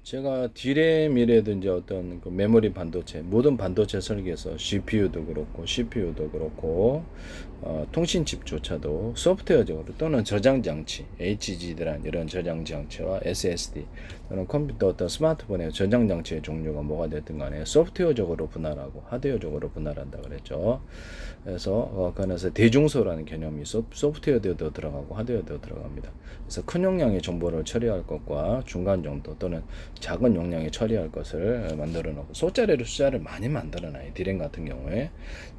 제가 D램이라든지 어떤 그 메모리 반도체, 모든 반도체 설계에서 GPU도 그렇고 CPU도 그렇고 통신칩조차도 소프트웨어적으로 또는 저장 장치, HDD란 이런 저장 장치와 SSD 또는 컴퓨터 어떤 스마트폰의 저장 장치의 종류가 뭐가 됐든 간에 소프트웨어적으로 분할하고 하드웨어적으로 분할한다 그랬죠. 그래서 그래서 대중소라는 개념이 소프트웨어도 들어가고 하드웨어도 들어갑니다. 그래서 큰 용량의 정보를 처리할 것과 중간 정도 또는 작은 용량에 처리할 것을 만들어 놓고 숫자리로 숫자를 많이 만들어 놔요. 디램 같은 경우에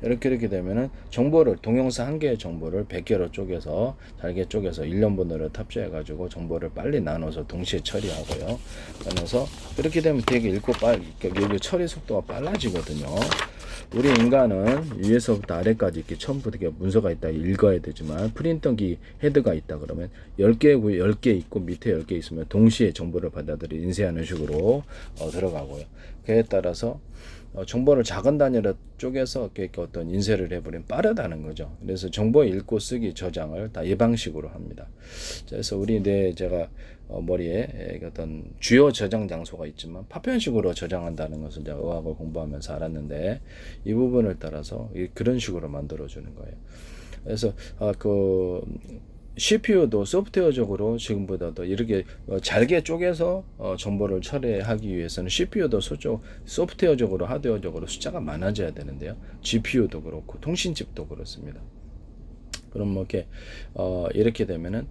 이렇게 되면은 정보를 동영상 한 개의 정보를 100개로 쪼개서 잘게 쪼개서 1년분으로 탑재해 가지고 정보를 빨리 나눠서 동시에 처리하고요. 그래서 그렇게 되면 되게 읽고 빨리 이게 처리 속도가 빨라지거든요. 우리 인간은 위에서부터 아래까지 이렇게 처음부터 이렇게 문서가 있다 읽어야 되지만 프린터기 헤드가 있다 그러면 10개 있고 밑에 10개 있으면 동시에 정보를 받아들이 인쇄하는 식으로 들어가고요. 그에 따라서 정보를 작은 단위로 쪼개서 이렇게 어떤 인쇄를 해버리면 빠르다는 거죠. 그래서 정보 읽고 쓰기 저장을 다 이 방식으로 합니다. 그래서 제가 머리에 어떤 주요 저장 장소가 있지만 파편식으로 저장한다는 것을 제가 의학을 공부하면서 알았는데 이 부분을 따라서 그런 식으로 만들어주는 거예요. 그래서 CPU도 소프트웨어적으로 지금보다도 이렇게 잘게 쪼개서 정보를 처리하기 위해서는 CPU도 소프트웨어적으로 하드웨어적으로 숫자가 많아져야 되는데요. GPU도 그렇고 통신칩도 그렇습니다. 그럼 뭐 이렇게 되면은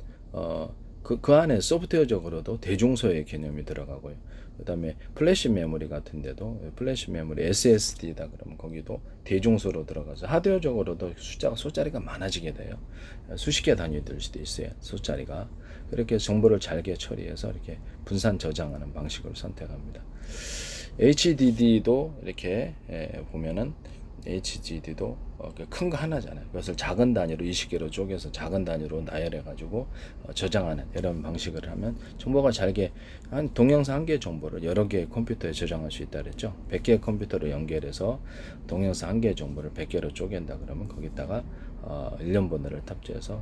그 안에 소프트웨어적으로도 대중소의 개념이 들어가고요. 그 다음에 플래시 메모리 같은데도 플래시 메모리 SSD다 그러면 거기도 대중소로 들어가서 하드웨어적으로도 숫자리가 많아지게 돼요. 수십 개 단위 될 수도 있어요. 숫자리가. 그렇게 정보를 잘게 처리해서 이렇게 분산 저장하는 방식을 선택합니다. HDD도 이렇게 보면은 HDD도 큰 거 하나잖아요. 그것을 작은 단위로 20개로 쪼개서 작은 단위로 나열해 가지고 저장하는 이런 방식을 하면 정보가 잘게 한 동영상 한 개의 정보를 여러 개의 컴퓨터에 저장할 수 있다 그랬죠. 100개의 컴퓨터로 연결해서 동영상 한 개의 정보를 100개로 쪼갠다 그러면 거기다가 1년 번호를 탑재해서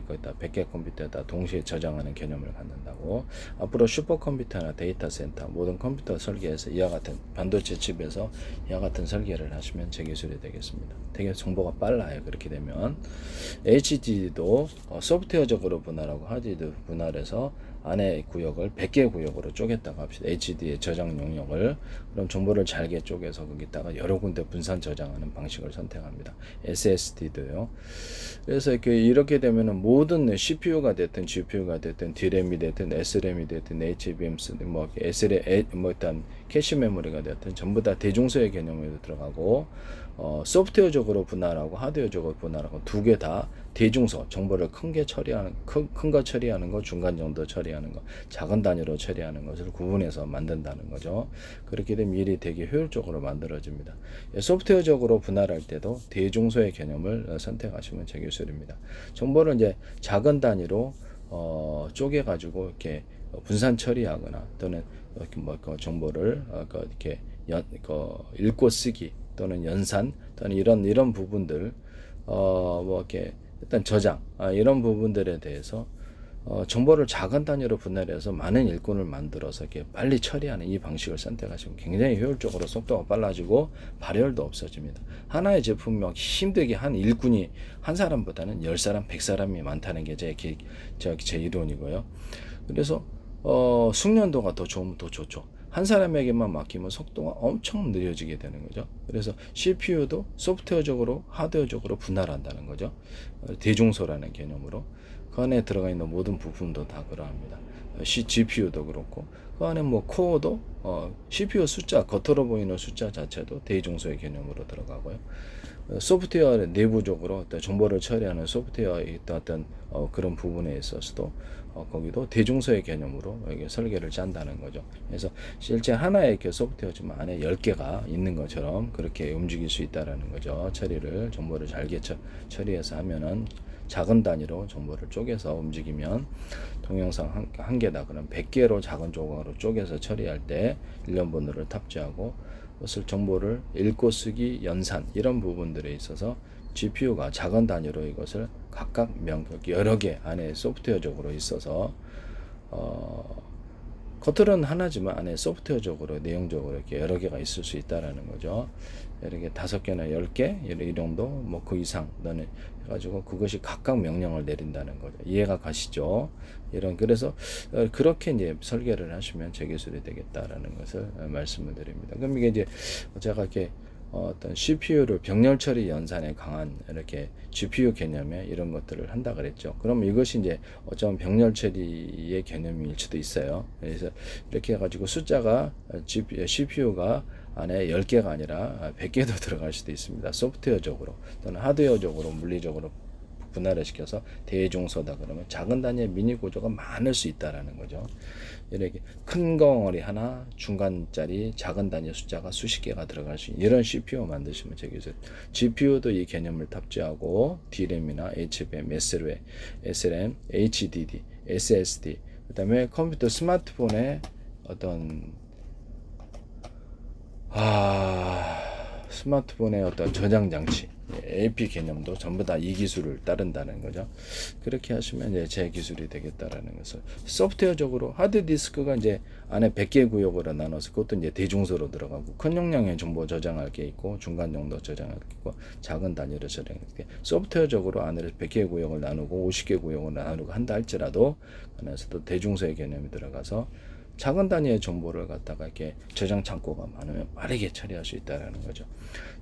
거기다 100개 컴퓨터에다 동시에 저장하는 개념을 갖는다고. 앞으로 슈퍼컴퓨터나 데이터 센터 모든 컴퓨터 설계에서 이와 같은 반도체 칩에서 이와 같은 설계를 하시면 제 기술이 되겠습니다. 되게 정보가 빨라요. 그렇게 되면 HDD도 소프트웨어적으로 분할하고 하드웨어 분할해서 안에 구역을 100개 구역으로 쪼갰다고 합시다. HD의 저장 용역을. 그럼 정보를 잘게 쪼개서 거기다가 여러 군데 분산 저장하는 방식을 선택합니다. SSD도요. 그래서 이렇게 되면은 모든 CPU가 됐든 GPU가 됐든 D램이 됐든 SRAM이 됐든 HBM 일단 캐시 메모리가 됐든 전부 다 대중소의 개념으로 들어가고 소프트웨어적으로 분할하고 하드웨어적으로 분할하고 두 개 다 대중소 정보를 큰 거 처리하는 거 중간 정도 처리하는 거 작은 단위로 처리하는 것을 구분해서 만든다는 거죠. 그렇게 되면 일이 되게 효율적으로 만들어집니다. 소프트웨어적으로 분할할 때도 대중소의 개념을 선택하시면 제 기술입니다. 정보를 이제 작은 단위로 쪼개 가지고 이렇게 분산 처리하거나 또는 정보를 이렇게 읽고 쓰기 또는 연산 또는 이런 부분들 이렇게 일단 저장 이런 부분들에 대해서 정보를 작은 단위로 분할해서 많은 일꾼을 만들어서 이렇게 빨리 처리하는 이 방식을 선택하시면 굉장히 효율적으로 속도가 빨라지고 발열도 없어집니다. 하나의 제품이 힘들게 한 일꾼이 한 사람보다는 10사람, 100사람이 많다는 게 제 이론이고요. 그래서 숙련도가 더 좋으면 더 좋죠. 한 사람에게만 맡기면 속도가 엄청 느려지게 되는 거죠. 그래서 CPU도 소프트웨어적으로 하드웨어적으로 분할한다는 거죠. 대중소라는 개념으로 그 안에 들어가 있는 모든 부품도 다 그러합니다. GPU도 그렇고 그 안에 코어도 CPU 숫자 겉으로 보이는 숫자 자체도 대중소의 개념으로 들어가고요. 소프트웨어 내부적으로 어떤 정보를 처리하는 소프트웨어의 어떤 그런 부분에 있어서도 거기도 대중소의 개념으로 이게 설계를 짠다는 거죠. 그래서 실제 하나의 소프트웨어지만 안에 10개가 있는 것처럼 그렇게 움직일 수 있다라는 거죠. 정보를 잘게 처리해서 하면은 작은 단위로 정보를 쪼개서 움직이면 동영상 한 개다 그럼 100개로 작은 조각으로 쪼개서 처리할 때 1년 번호를 탑재하고 그것을 정보를 읽고 쓰기 연산 이런 부분들에 있어서 GPU가 작은 단위로 이것을 각각 여러 개 안에 소프트웨어적으로 있어서 겉으로는 하나지만 안에 소프트웨어적으로 내용적으로 이렇게 여러 개가 있을 수 있다라는 거죠. 여러 개 5개나 10개 이 정도 뭐 그 이상 너는 해가지고 그것이 각각 명령을 내린다는 거죠. 이해가 가시죠? 그래서 그렇게 이제 설계를 하시면 제기술이 되겠다라는 것을 말씀을 드립니다. 그럼 이게 이제 제가 이렇게 어떤 CPU를 병렬 처리 연산에 강한 이렇게 GPU 개념에 이런 것들을 한다 그랬죠. 그럼 이것이 이제 어쩌면 병렬 처리의 개념일 수도 있어요. 그래서 이렇게 해가지고 숫자가 CPU가 안에 10개가 아니라 100개도 들어갈 수도 있습니다. 소프트웨어적으로 또는 하드웨어적으로 물리적으로 분할을 시켜서 대중소다 그러면 작은 단위의 미니 구조가 많을 수 있다라는 거죠. 이렇게 큰 덩어리 하나, 중간짜리 작은 단위 숫자가 수십 개가 들어갈 수 있는 이런 CPU 만드시면 되겠어요. GPU도 이 개념을 탑재하고 DRAM이나 HBM, SRAM, HDD, SSD, 그다음에 컴퓨터 스마트폰의 어떤 스마트폰의 어떤 저장 장치 AP 개념도 전부 다 이 기술을 따른다는 거죠. 그렇게 하시면 이제 제 기술이 되겠다라는 것을 소프트웨어적으로 하드 디스크가 이제 안에 100개 구역으로 나눠서 그것도 이제 대중소로 들어가고 큰 용량의 정보 저장할 게 있고 중간 정도 저장할 게 있고 작은 단위로 저장할 게 소프트웨어적으로 안에 100개 구역을 나누고 50개 구역을 나누고 한다 할지라도 안에서도 대중소의 개념이 들어가서 작은 단위의 정보를 갖다가 이렇게 저장 창고가 많으면 빠르게 처리할 수 있다는 거죠.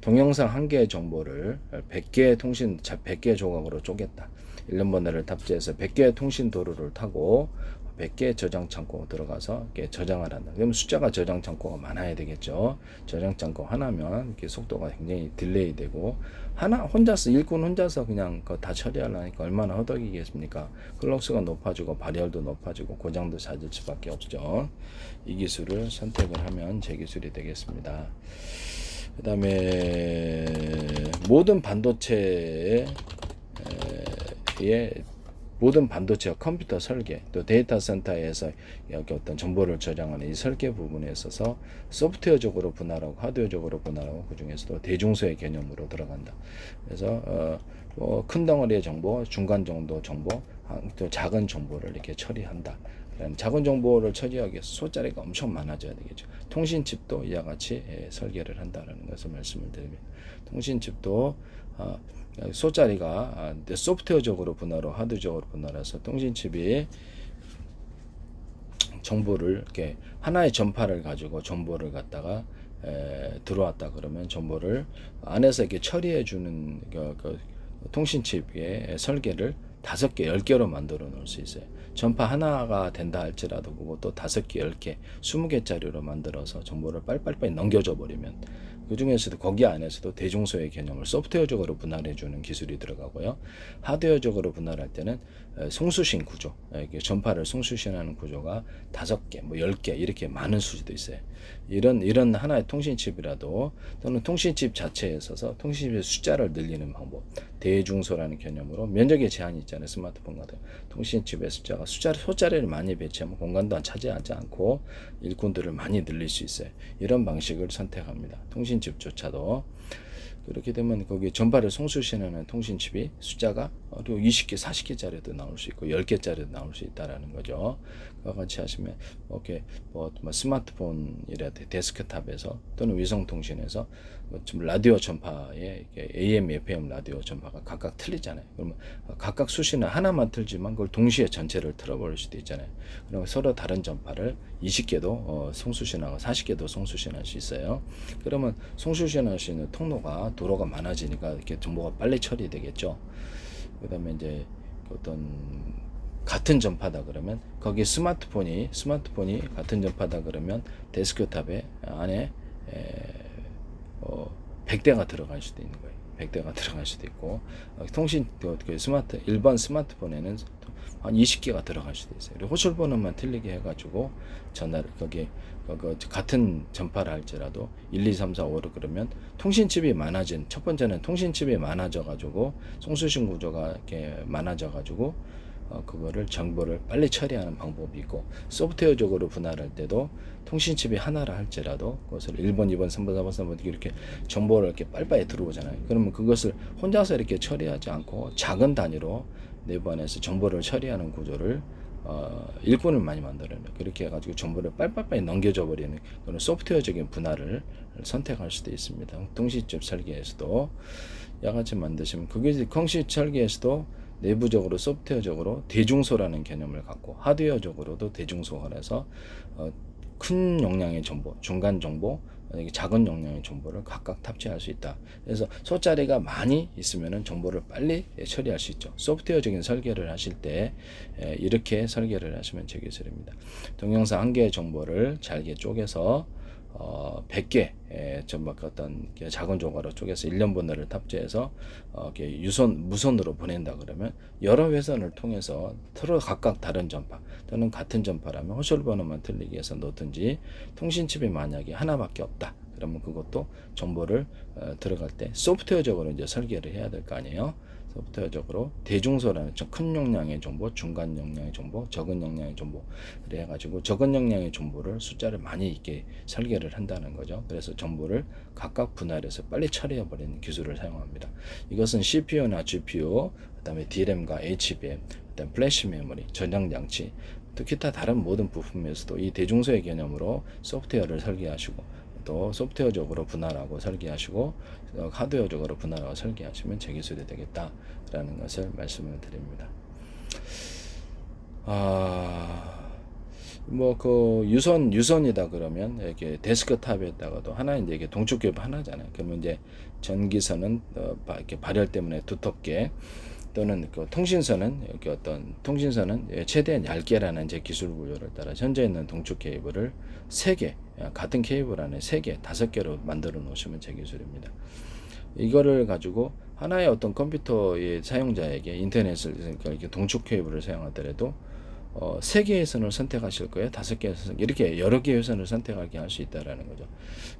동영상 한 개의 정보를 100개의 100개의 조각으로 쪼갰다. 1년 번호를 탑재해서 100개의 통신 도로를 타고 100개의 저장 창고 들어가서 이렇게 저장을 한다. 그러면 숫자가 저장 창고가 많아야 되겠죠. 저장 창고 하나면 이렇게 속도가 굉장히 딜레이 되고 일꾼 혼자서 그냥 그거 다 처리하려니까 얼마나 허덕이겠습니까? 클럭수가 높아지고 발열도 높아지고 고장도 잦을 수밖에 없죠. 이 기술을 선택을 하면 제 기술이 되겠습니다. 그 다음에 모든 반도체의 모든 반도체와 컴퓨터 설계, 또 데이터 센터에서 여기 어떤 정보를 저장하는 이 설계 부분에 있어서 소프트웨어적으로 분할하고 하드웨어적으로 분할하고 그 중에서도 대중소의 개념으로 들어간다. 그래서 큰 덩어리의 정보, 중간 정도 정보, 또 작은 정보를 이렇게 처리한다. 작은 정보를 처리하기 위해서 소자리가 엄청 많아져야 되겠죠. 통신칩도 이와 같이 설계를 한다는 것을 말씀을 드립니다. 통신칩도 소자리가 소프트웨어적으로 분할하고 하드웨어적으로 분할해서 통신칩이 정보를 이렇게 하나의 전파를 가지고 정보를 갖다가 들어왔다 그러면 정보를 안에서 이렇게 처리해 주는 그 통신칩의 설계를 5개, 10개로 만들어 놓을 수 있어요. 전파 하나가 된다 할지라도 그것도 5개, 10개, 20개짜리로 만들어서 정보를 빨리빨리 넘겨줘 버리면 그 중에서도 거기 안에서도 대중소의 개념을 소프트웨어적으로 분할해 주는 기술이 들어가고요. 하드웨어적으로 분할할 때는 송수신 구조, 전파를 송수신하는 구조가 5개, 뭐 10개 이렇게 많은 수도 있어요. 이런 하나의 통신칩이라도 또는 통신칩 자체에 있어서 통신칩의 숫자를 늘리는 방법, 대중소라는 개념으로 면적에 제한이 있잖아요. 스마트폰 같은 통신칩의 숫자가 소자리를 많이 배치하면 공간도 차지하지 않고 일꾼들을 많이 늘릴 수 있어요. 이런 방식을 선택합니다. 통신칩조차도 그렇게 되면 거기 전파를 송수신하는 통신칩이 숫자가 20개, 40개짜리도 나올 수 있고 10개짜리도 나올 수 있다라는 거죠. 그와 같이 하시면 이렇게 뭐 스마트폰이라 데스크탑에서 또는 위성통신에서 지금 라디오 전파에 AM, FM 라디오 전파가 각각 틀리잖아요. 그러면 각각 수신을 하나만 틀지만 그걸 동시에 전체를 틀어버릴 수도 있잖아요. 그러면 서로 다른 전파를 20개도 송수신하고 40개도 송수신할 수 있어요. 그러면 송수신할 수 있는 도로가 많아지니까 이렇게 정보가 빨리 처리되겠죠. 그다음에 이제 어떤 같은 전파다 그러면 거기 스마트폰이 같은 전파다 그러면 데스크탑에 안에 100대가 들어갈 수도 있는 거예요. 100대가 들어갈 수도 있고 일반 스마트폰에는 한 20개가 들어갈 수도 있어요. 그리고 호출번호만 틀리게 해가지고 전화를 거기 같은 전파를 할지라도 1, 2, 3, 4, 5로 그러면 통신칩이 많아진 첫 번째는 통신칩이 많아져가지고 송수신 구조가 이렇게 많아져가지고 그거를 정보를 빨리 처리하는 방법이 있고 소프트웨어적으로 분할할 때도 통신칩이 하나라 할지라도 그것을 1번, 2번, 3번, 4번, 3번 이렇게 정보를 이렇게 빨리빨리 들어오잖아요. 그러면 그것을 혼자서 이렇게 처리하지 않고 작은 단위로 내부 안에서 정보를 처리하는 구조를 일꾼을 많이 만들어내요. 그렇게 해가지고 정보를 빨리빨리 넘겨줘 버리는 그런 소프트웨어적인 분할을 선택할 수도 있습니다. 통신집 설계에서도 양아치 만드시면 그게 통신 설계에서도 내부적으로 소프트웨어적으로 대중소라는 개념을 갖고 하드웨어적으로도 대중소화해서 큰 용량의 정보, 중간 정보, 작은 용량의 정보를 각각 탑재할 수 있다. 그래서 소자리가 많이 있으면 정보를 빨리 처리할 수 있죠. 소프트웨어적인 설계를 하실 때 이렇게 설계를 하시면 제 기술입니다. 동영상 한 개의 정보를 잘게 쪼개서 100개 어떤 작은 조각으로 쪼개서 1년 번호를 탑재해서 무선으로 보낸다 그러면 여러 회선을 통해서 서로 각각 다른 전파 또는 같은 전파라면 호출 번호만 틀리기 위해서 놓든지 통신칩이 만약에 하나밖에 없다. 그러면 그것도 정보를 들어갈 때 소프트웨어적으로 이제 설계를 해야 될 거 아니에요. 소프트웨어적으로 대중소라는 큰 용량의 정보, 중간 용량의 정보, 적은 용량의 정보 그래 가지고 적은 용량의 정보를 숫자를 많이 있게 설계를 한다는 거죠. 그래서 정보를 각각 분할해서 빨리 처리해 버리는 기술을 사용합니다. 이것은 CPU나 GPU, 그다음에 DRAM과 HBM, 그다음 플래시 메모리, 저장 장치, 또 기타 다른 모든 부품에서도 이 대중소의 개념으로 소프트웨어를 설계하시고 또 소프트웨어적으로 분할하고 설계하시고 하드웨어적으로 분할하고 설계하시면 제 기술이 되겠다라는 것을 말씀을 드립니다. 뭐 그 유선이다 그러면 이렇게 데스크탑에다가도 하나 이제 이게 동축 케이블 하나잖아요. 그러면 이제 전기선은 이렇게 발열 때문에 두텁게 또는 그 통신선은 이렇게 어떤 통신선은 최대한 얇게라는 제 기술 구조를 따라 현재 있는 동축 케이블을 3개 같은 케이블 안에 3개, 5개로 만들어 놓으시면 제 기술입니다. 이거를 가지고 하나의 어떤 컴퓨터의 사용자에게 인터넷을 그러니까 이렇게 동축 케이블을 사용하더라도 3개의 선을 선택하실 거예요. 5개의 선 이렇게 여러 개의 선을 선택하게 할 수 있다라는 거죠.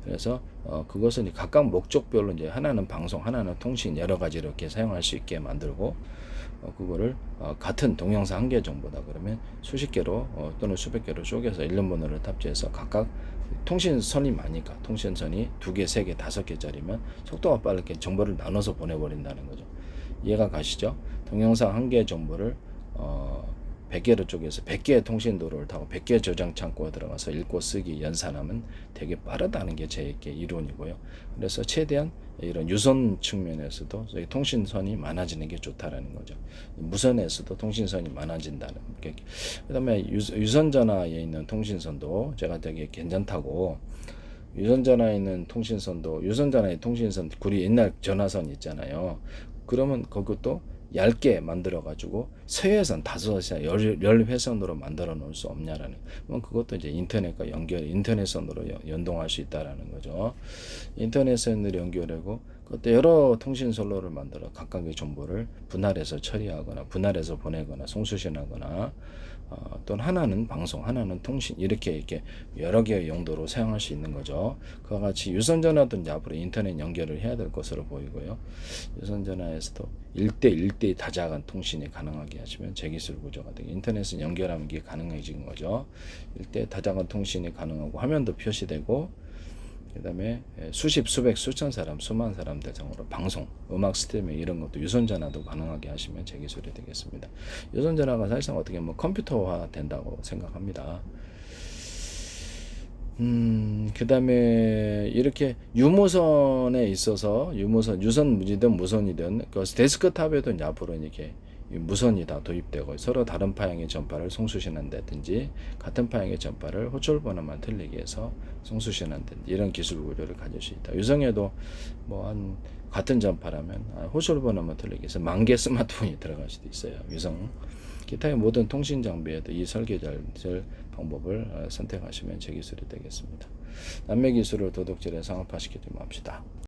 그래서 그것은 각각 목적별로 이제 하나는 방송, 하나는 통신 여러 가지 이렇게 사용할 수 있게 만들고 그거를 같은 동영상 한 개 정보다 그러면 수십 개로 또는 수백 개로 쪼개서 1년 번호를 탑재해서 각각 통신선이 많으니까 통신선이 2개, 3개, 5개짜리면 속도가 빠르게 정보를 나눠서 보내버린다는 거죠. 이해가 가시죠? 동영상 한 개의 정보를 100개로 쪼개서 100개의 통신도로를 타고 100개의 저장 창고에 들어가서 읽고 쓰기 연산하면 되게 빠르다는 게 제 이론이고요. 그래서 최대한 이런 유선 측면에서도 통신선이 많아지는 게 좋다라는 거죠. 무선에서도 통신선이 많아진다는. 그다음에 유선 전화에 있는 통신선도 제가 되게 괜찮다고. 유선 전화에 있는 통신선도 유선 전화의 통신선 우리 옛날 전화선 있잖아요. 그러면 그것도 얇게 만들어 가지고 세회선 5회선 10회선으로 만들어 놓을 수 없냐라는 그것도 이제 인터넷과 인터넷선으로 연동할 수 있다라는 거죠. 인터넷선으로 연결하고 그것도 여러 통신 선로를 만들어 각각의 정보를 분할해서 처리하거나 분할해서 보내거나 송수신하거나 또는 하나는 방송, 하나는 통신 이렇게 여러 개의 용도로 사용할 수 있는 거죠. 그와 같이 유선전화도 이제 앞으로 인터넷 연결을 해야 될 것으로 보이고요. 유선전화에서도 1대1대 다자간 통신이 가능하게 하시면 재기술 구조가 되고 인터넷은 연결하면 이게 가능해진 거죠. 1대 다자간 통신이 가능하고 화면도 표시되고 그 다음에 수십, 수백, 수천 사람, 수만 사람 대상으로 방송, 음악 스트리밍 이런 것도 유선전화도 가능하게 하시면 제 기술이 되겠습니다. 유선전화가 사실상 어떻게 보면 컴퓨터화 된다고 생각합니다. 그 다음에 이렇게 유무선에 있어서 유선이든 무선이든 그 데스크탑에도 이제 앞으로 이렇게 무선이 다 도입되고 서로 다른 파형의 전파를 송수신한다든지 같은 파형의 전파를 호출 번호만 틀리게 해서 송수신한다든지 이런 기술 구조를 가질 수 있다. 유성에도 뭐 한 같은 전파라면 호출 번호만 틀리게 해서 10,000개 스마트폰이 들어갈 수도 있어요. 유성 기타의 모든 통신 장비에도 이 설계절 방법을 선택하시면 제 기술이 되겠습니다. 남매 기술을 도둑질에 상업화시키지 맙시다.